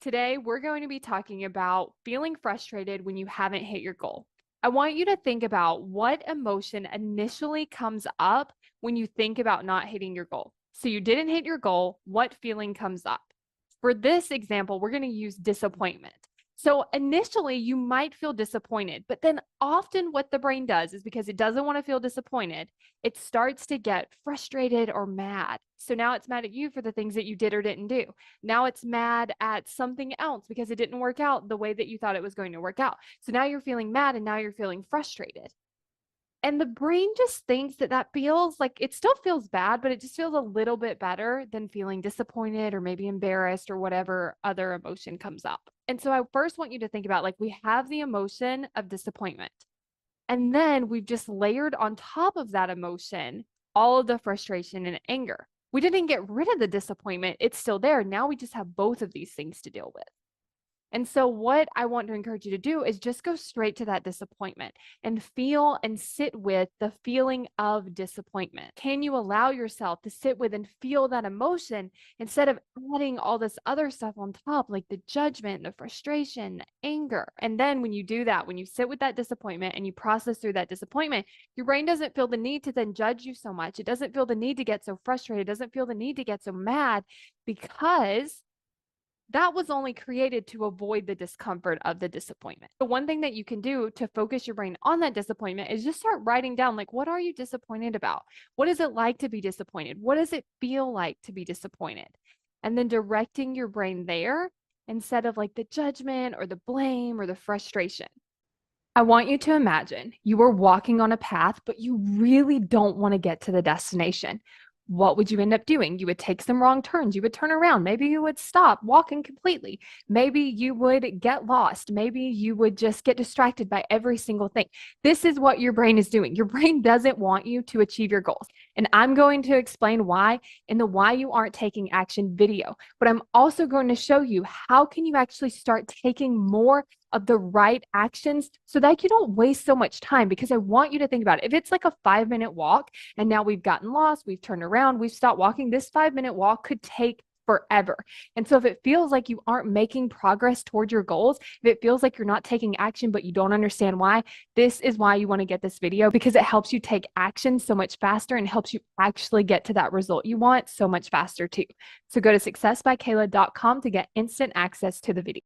Today, we're going to be talking about feeling frustrated when you haven't hit your goal. I want you to think about what emotion initially comes up when you think about not hitting your goal. So, you didn't hit your goal, what feeling comes up? For this example, we're going to use disappointment. So, initially, you might feel disappointed, but then often what the brain does is because it doesn't want to feel disappointed, it starts to get frustrated or mad. So, now it's mad at you for the things that you did or didn't do. Now it's mad at something else because it didn't work out the way that you thought it was going to work out. So now you're feeling mad and now you're feeling frustrated. And the brain just thinks that that feels like it still feels bad, but it just feels a little bit better than feeling disappointed or maybe embarrassed or whatever other emotion comes up. And so I first want you to think about like we have the emotion of disappointment. And then we've just layered on top of that emotion all of the frustration and anger. We didn't get rid of the disappointment, it's still there. Now we just have both of these things to deal with. And so, what I want to encourage you to do is just go straight to that disappointment and feel and sit with the feeling of disappointment. Can you allow yourself to sit with and feel that emotion instead of adding all this other stuff on top, like the judgment, the frustration, the anger? And then, when you do that, when you sit with that disappointment and you process through that disappointment, your brain doesn't feel the need to then judge you so much. It doesn't feel the need to get so frustrated. It doesn't feel the need to get so mad because that was only created to avoid the discomfort of the disappointment. The one thing that you can do to focus your brain on that disappointment is just start writing down, like, what are you disappointed about? What is it like to be disappointed? What does it feel like to be disappointed? And then directing your brain there instead of like the judgment or the blame or the frustration. I want you to imagine you are walking on a path, but you really don't want to get to the destination. What would you end up doing? You would take some wrong turns. You would turn around. Maybe you would stop walking completely. Maybe you would get lost. Maybe you would just get distracted by every single thing. This is what your brain is doing. Your brain doesn't want you to achieve your goals. And I'm going to explain why in the why you aren't taking action video. But I'm also going to show you how can you actually start taking more of the right actions so that you don't waste so much time, because I want you to think about it. If it's like a 5-minute walk and now we've gotten lost, we've turned around, we've stopped walking, this 5-minute walk could take forever. And so if it feels like you aren't making progress toward your goals, if it feels like you're not taking action, but you don't understand why, this is why you want to get this video, because it helps you take action so much faster and helps you actually get to that result you want so much faster too. So go to successbykayla.com to get instant access to the video.